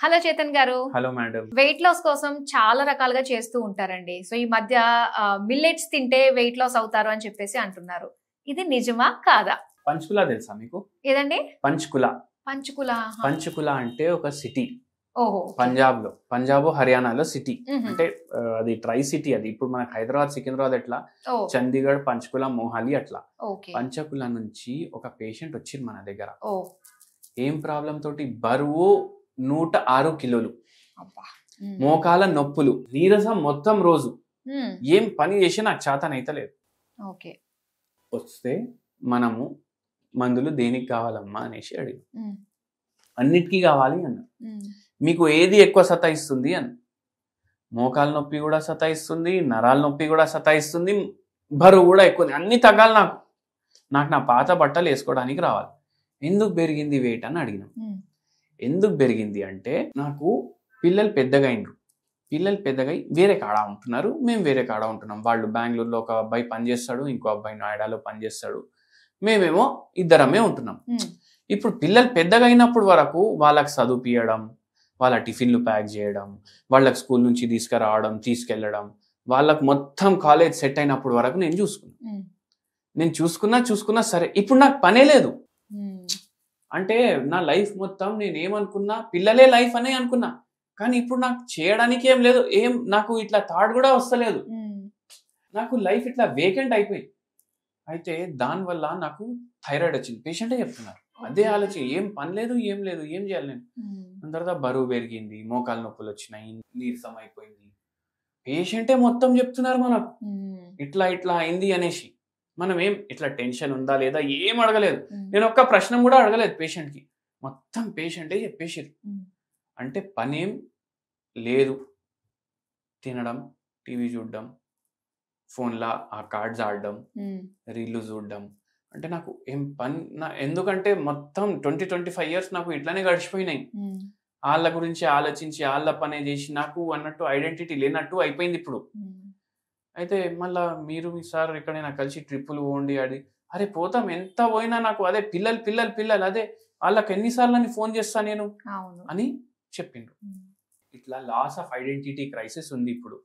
Hello Chetan గారు. Hello madam. Weight loss కోసం చాలా రకాలుగా చేస్తూ ఉంటారండి. సో ఈ మధ్య మిల్లెట్స్ తింటే వెయిట్ లాస్ అవుతారు అని చెప్పేసి అంటున్నారు. ఇది నిజమా కాదా? పంచ్కులా తెలుసా మీకు? ఏదండి? పంచ్కులా. పంచకుల. పంచ్కులా అంటే ఒక సిటీ ఓహో. పంజాబ్ హర్యానాలో సిటీ. అంటే అది ట్రై సిటీ. అది ఇప్పుడు మనకు హైదరాబాద్ సికింద్రాబాద్ ఎట్లా, చండీగఢ్ పంచ్కులా మొహాలి అట్లా. పంచకుల నుంచి ఒక పేషెంట్ వచ్చింది మన దగ్గర. ఏం ప్రాబ్లం తోటి? బరువు 106 కిలోలు, మోకాల నొప్పులు, నీరసం మొత్తం రోజు, ఏం పని చేసి నాకు చేతనైతలేదు. వస్తే మనము మందులు దేనికి కావాలమ్మా అనేసి అడిగి, అన్నిటికీ కావాలి అన్న. మీకు ఏది ఎక్కువ సతాయిస్తుంది అని. మోకాల నొప్పి కూడా సతాయిస్తుంది, నరాల నొప్పి కూడా సతాయిస్తుంది, బరువు కూడా ఎక్కువ, అన్ని తగ్గాలి నాకు. నా పాత బట్టలు వేసుకోవడానికి రావాలి. ఎందుకు పెరిగింది వెయిట్ అని అడిగినాం. ఎందుకు పెరిగింది అంటే, నాకు పిల్లలు పెద్దగా వేరే కాడ ఉంటున్నారు, మేము వేరే కాడ ఉంటున్నాం. వాళ్ళు బెంగళూరులో ఒక అబ్బాయి పనిచేస్తాడు, ఇంకో అబ్బాయి నోయిడాలో పనిచేస్తాడు, మేమేమో ఇద్దరమే ఉంటున్నాం. ఇప్పుడు పిల్లలు పెద్దగా అయినప్పుడు వరకు వాళ్ళకి చదువుపియడం, వాళ్ళ టిఫిన్లు ప్యాక్ చేయడం, వాళ్ళకి స్కూల్ నుంచి తీసుకురావడం, తీసుకెళ్ళడం, వాళ్ళకు మొత్తం కాలేజ్ సెట్ అయినప్పుడు వరకు నేను చూసుకున్నా సరే. ఇప్పుడు నాకు పనే లేదు. అంటే నా లైఫ్ మొత్తం నేను ఏమనుకున్నా, పిల్లలే లైఫ్ అనే అనుకున్నా. కానీ ఇప్పుడు నాకు చేయడానికి ఏం లేదు. నాకు ఇట్లా థాట్ కూడా వస్తలేదు. నాకు లైఫ్ ఇట్లా వేకెంట్ అయిపోయింది. అయితే దానివల్ల నాకు థైరాయిడ్ వచ్చింది. పేషెంటే చెప్తున్నారు అదే ఆలోచన. ఏం పని లేదు, ఏం చేయాలి నేను. దాని తర్వాత బరువు పెరిగింది, మోకాలు నొప్పులు వచ్చినాయి, నీరసం అయిపోయింది. పేషెంటే మొత్తం చెప్తున్నారు మనకు ఇట్లా అయింది అనేసి. మనం ఏం ఇట్లా టెన్షన్ ఉందా లేదా ఏం అడగలేదు. నేను ఒక్క ప్రశ్న కూడా అడగలేదు పేషెంట్కి. మొత్తం పేషెంటే చెప్పేసారు. అంటే పనేం లేదు, తినడం, టీవీ చూడడం, ఫోన్లో ఆ కార్డ్స్ ఆడడం, రీల్లు చూడడం. అంటే నాకు ఏం పని, ఎందుకంటే మొత్తం 20-25 years నాకు ఇట్లానే గడిచిపోయినాయి. వాళ్ళ గురించి ఆలోచించి వాళ్ళ పనే చేసి నాకు అన్నట్టు ఐడెంటిటీ లేనట్టు అయిపోయింది ఇప్పుడు. అయితే మళ్ళా మీరు మీ సార్ ఎక్కడైనా కలిసి ట్రిప్పులు పోండి అది. అరే పోతాం, ఎంత పోయినా నాకు అదే పిల్లలు అదే వాళ్ళకి ఎన్నిసార్లు అని ఫోన్ చేస్తా నేను అని చెప్పిండ్రు. ఇట్లా లాస్ ఆఫ్ ఐడెంటిటీ క్రైసిస్ ఉంది ఇప్పుడు.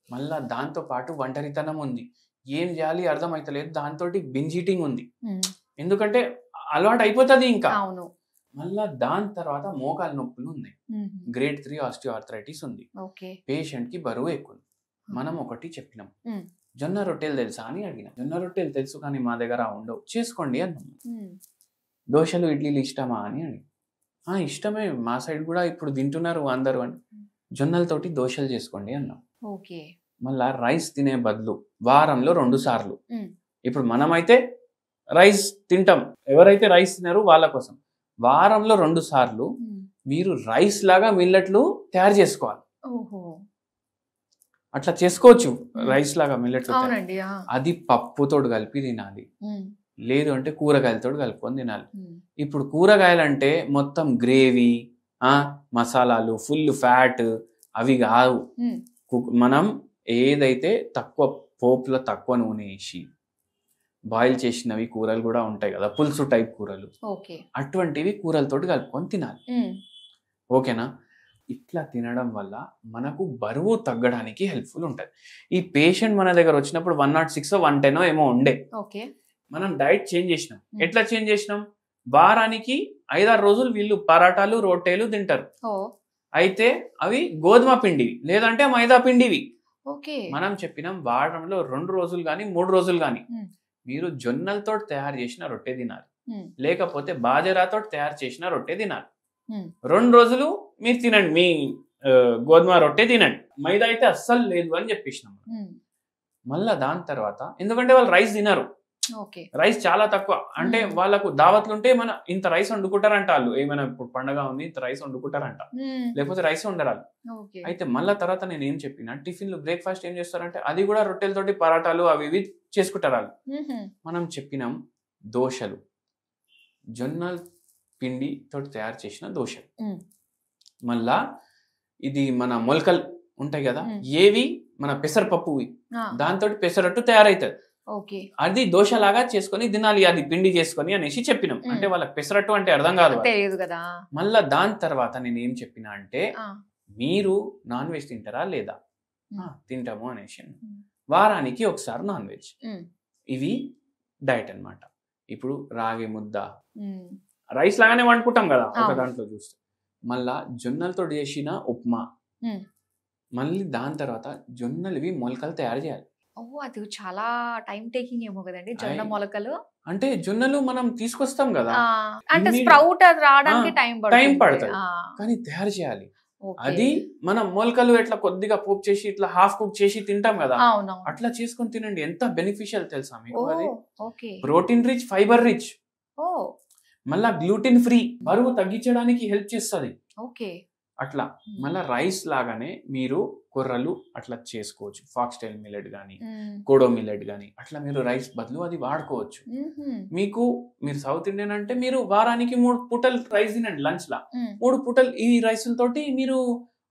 మళ్ళా దాంతో పాటు ఒంటరితనం ఉంది. ఏం చేయాలి అర్థమైతలేదు. దాంతో బింజ్ ఈటింగ్ ఉంది. ఎందుకంటే అలవాటు అయిపోతుంది ఇంకా. మళ్ళా దాని తర్వాత మోకాల నొప్పులు ఉన్నాయి. గ్రేడ్ 3 ఆస్టియోఆర్థరైటిస్ ఉంది. పేషెంట్ కి బరువు ఎక్కువ. మనం ఒకటి చెప్పినాం, జొన్న రొట్టెలు తెలుసా అని అడిగిన. జొన్న రొట్టెలు తెలుసు కానీ మా దగ్గర ఉండవు, చేసుకోండి అన్నాం. దోశలు ఇడ్లీలు ఇష్టమా అని అడిగి, ఇష్టమే, మా సైడ్ కూడా ఇప్పుడు తింటున్నారు అందరూ అని. జొన్నలతోటి దోశలు చేసుకోండి అన్నాం. మళ్ళా రైస్ తినే బదులు వారంలో 2 సార్లు. ఇప్పుడు మనమైతే రైస్ తింటాం, ఎవరైతే రైస్ తినారో వాళ్ళ కోసం వారంలో 2 సార్లు మీరు రైస్ లాగా మిల్లెట్లు తయారు చేసుకోవాలి. అట్లా చేసుకోవచ్చు, రైస్ లాగా మిల్లెట్లు. అది పప్పుతోటి కలిపి తినాలి, లేదు అంటే కూరగాయలతో కలుపుకొని తినాలి. ఇప్పుడు కూరగాయలంటే మొత్తం గ్రేవీ, మసాలాలు, ఫుల్ ఫ్యాట్, అవి కావు. మనం ఏదైతే తక్కువ పోపులో తక్కువ నూనె వేసి బాయిల్ చేసినవి కూరలు కూడా ఉంటాయి కదా, పులుసు టైప్ కూరలు, అటువంటివి కూరలతోటి కలుపుకొని తినాలి. ఓకేనా? ఇట్లా తినడం వల్ల మనకు బరువు తగ్గడానికి హెల్ప్ఫుల్ ఉంటుంది. ఈ పేషెంట్ మన దగ్గర వచ్చినప్పుడు 106 110 ఏమో ఉండే. మనం డైట్ చేంజ్ చేసినాం. ఎట్లా చేంజ్ చేసినాం? వారానికి 5-6 రోజులు వీళ్ళు పరాటాలు, రొట్టెలు తింటారు. అయితే అవి గోధుమ పిండివి లేదంటే మైదా పిండివి. మనం చెప్పినాం వారంలో 2 రోజులు కానీ 3 రోజులు కానీ మీరు జొన్నలతో తయారు చేసిన రొట్టె తినాలి, లేకపోతే బాజరాతో తయారు చేసిన రొట్టె తినాలి. 2 రోజులు మీరు తినండి, మీ గోధుమ రొట్టె తినండి, మైదా అయితే అస్సలు లేదు అని చెప్పేసినాం. మళ్ళా దాని తర్వాత, ఎందుకంటే వాళ్ళు రైస్ తినరు, రైస్ చాలా తక్కువ. అంటే వాళ్ళకు దావత్లు ఉంటే మన ఇంత రైస్ వండుకుంటారంట వాళ్ళు. ఏమైనా ఇప్పుడు పండగ ఉంది ఇంత రైస్ వండుకుంటారంట, లేకపోతే రైస్ వండరాలు. అయితే మళ్ళా తర్వాత నేను ఏం చెప్పిన, టిఫిన్లు బ్రేక్ఫాస్ట్ ఏం చేస్తారంటే అది కూడా రొట్టెలతోటి పరాటాలు అవి ఇవి చేసుకుంటారు వాళ్ళు. మనం చెప్పినాం దోశలు, జొన్నల పిండి తోటి తయారు చేసిన దోశలు. మళ్ళా ఇది మన మొలకలు ఉంటాయి కదా, ఏవి మన పెసరపప్పువి, దాంతో పెసరట్టు తయారవుతుంది. ఓకే. అది దోశలాగా చేసుకొని తినాలి, అది పిండి చేసుకొని అనేసి చెప్పినాం. అంటే వాళ్ళకి పెసరట్టు అంటే అర్థం కాదు, తెలియదు కదా. మళ్ళా దాని తర్వాత నేను ఏం చెప్పినా అంటే మీరు నాన్ వెజ్ తింటారా లేదా, తింటాము అనేసి. వారానికి ఒకసారి నాన్ వెజ్, ఇవి డైట్ అన్నమాట. ఇప్పుడు రాగి ముద్ద రైస్ లాగానే వండుకుంటాం కదా ఒక దాంట్లో చూస్తే, మళ్ళా జొన్నలతో చేసిన ఉప్మా, మళ్ళీ దాని తర్వాత జొన్నలవి మొలకలు తయారు చేయాలి. అది చాలా టైం టేకింగ్ ఏమో కదండి జొన్న మొలకలు. అంటే జొన్నలు మనం తీసుకొస్తాం కదా, అంటే స్ప్రౌట్ అది రావడానికి టైం పడుతుంది, కానీ తయారు చేయాలి. అది మనం మొలకలు ఎట్లా కొద్దిగా పోపు చేసి ఇట్లా హాఫ్ కుక్ చేసి తింటాం కదా, అట్లా చేసుకొని తినండి. ఎంత బెనిఫిషియల్ తెలుసా మీకు? అది ప్రోటీన్ రిచ్, ఫైబర్ రిచ్, మళ్ళా గ్లూటెన్ ఫ్రీ, బరువు తగ్గించడానికి హెల్ప్ చేస్తుంది. అట్లా మళ్ళా రైస్ లాగానే మీరు కొర్రలు అట్లా చేసుకోవచ్చు. ఫాక్స్టైల్ మిల్లెట్ గానీ, కోడో మిల్లెట్ గానీ, అట్లా మీరు రైస్ బదులు అది వాడుకోవచ్చు. మీరు సౌత్ ఇండియన్ అంటే మీరు వారానికి 3 పూటలు రైస్ తినండి. లంచ్ లా 3 పూటలు ఈ రైసులతోటి మీరు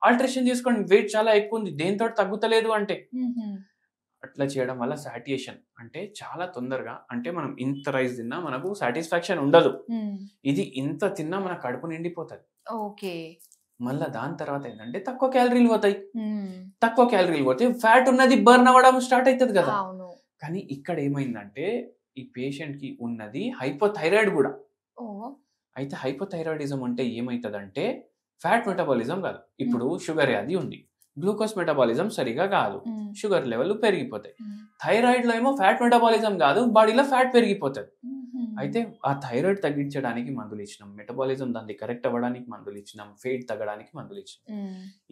ఆల్టరేషన్ చేసుకోండి. వెయిట్ చాలా ఎక్కువ ఉంది, దేంతో తగ్గుతలేదు అంటే. అట్లా చేయడం వల్ల సాటియేషన్ అంటే చాలా తొందరగా, అంటే మనం ఇంత రైస్ తిన్నా మనకు సాటిస్ఫాక్షన్ ఉండదు, ఇది ఇంత తిన్నా మన కడుపు నిండిపోతుంది. మళ్ళా దాని తర్వాత ఏంటంటే తక్కువ క్యాలరీలు పోతాయి. తక్కువ క్యాలరీలు పోతే ఫ్యాట్ ఉన్నది బర్న్ అవ్వడం స్టార్ట్ అవుతుంది కదా. కానీ ఇక్కడ ఏమైందంటే ఈ పేషెంట్ కి ఉన్నది హైపోథైరాయిడ్ కూడా. అయితే హైపోథైరాయిడిజం అంటే ఏమైతుందంటే ఫ్యాట్ మెటబాలిజం కాదు. ఇప్పుడు షుగర్ వ్యాధి ఉంది, గ్లూకోజ్ మెటబాలిజం సరిగా కాదు, షుగర్ లెవెల్ పెరిగిపోతాయి. థైరాయిడ్ లో ఏమో ఫ్యాట్ మెటబాలిజం కాదు, బాడీలో ఫ్యాట్ పెరిగిపోతుంది. అయితే ఆ థైరాయిడ్ తగ్గించడానికి మందులు ఇచ్చినాం, మెటబాలిజం దాన్ని కరెక్ట్ అవ్వడానికి మందులు ఇచ్చినాం, ఫేట్ తగ్గడానికి మందులు ఇచ్చినాం.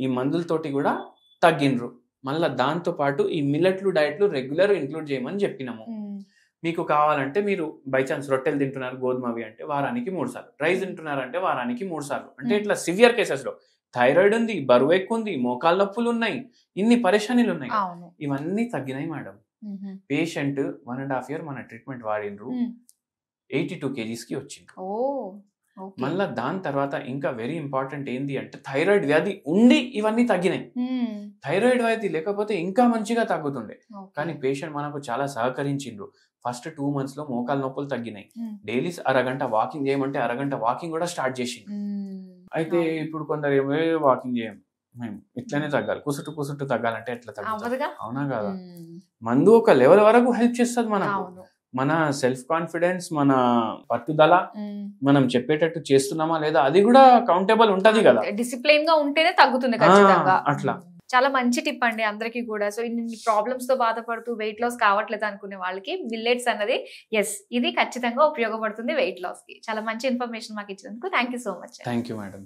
ఈ మందులతోటి కూడా తగ్గినరు. మళ్ళీ దాంతో పాటు ఈ మిల్లెట్లు డైట్లు రెగ్యులర్ ఇంక్లూడ్ చేయమని చెప్పినాము. మీకు కావాలంటే మీరు బై ఛాన్స్ రొట్టెలు తింటున్నారు గోధుమవి అంటే వారానికి 3 సార్లు, రైస్ తింటున్నారు అంటే వారానికి 3 సార్లు. అంటే ఇట్లా సివియర్ కేసెస్ లో థైరాయిడ్ ఉంది, బరువు ఎక్కువ ఉంది, మోకాళ్ళ నొప్పులు ఉన్నాయి, ఇన్ని పరేషానీలు ఉన్నాయి, ఇవన్నీ తగ్గినాయి మేడం. పేషెంట్ 1.5 year మన ట్రీట్మెంట్ వాడినరు, 82 kgs కి వచ్చింది. మళ్ళా దాని తర్వాత ఇంకా వెరీ ఇంపార్టెంట్ ఏంది అంటే థైరాయిడ్ వ్యాధి ఉండి ఇవన్నీ తగ్గినాయి. థైరాయిడ్ వ్యాధి లేకపోతే ఇంకా మంచిగా తగ్గుతుండే. కానీ పేషెంట్ మనకు చాలా సహకరించిండ్రు. ఫస్ట్ 2 months లో మోకాళ్ళ నొప్పులు తగ్గినాయి. డైలీ అరగంట వాకింగ్ చేయమంటే అరగంట వాకింగ్ కూడా స్టార్ట్ చేసింది. అయితే ఇప్పుడు కొందరు ఏమో వాకింగ్ చేయం, మేము ఇట్లనే తగ్గాలి, కుసుట్టు తగ్గాలంటే ఎట్లా తగ్గుతుంది? అవునా కదా. మందు ఒక లెవెల్ వరకు హెల్ప్ చేస్తుంది మనకు. మన సెల్ఫ్ కాన్ఫిడెన్స్, మన పట్టుదల, మనం చెప్పేటట్టు చేస్తున్నామా లేదా అది కూడా కౌంటబుల్ ఉంటది కదా. డిసిప్లిన్ గా ఉంటేనే తగ్గుతుంది ఖచ్చితంగా. అట్లా చాలా మంచి టిప్ అండి అందరికీ కూడా. సో ఇన్ని ప్రాబ్లమ్స్ తో బాధపడుతూ వెయిట్ లాస్ కావట్లేదు అనుకునే వాళ్ళకి మిల్లెట్స్ అన్నది ఇది ఖచ్చితంగా ఉపయోగపడుతుంది వెయిట్ లాస్ కి. చాలా మంచి ఇన్ఫర్మేషన్ మాకు ఇచ్చినందుకు thank you so much. Thank you madam.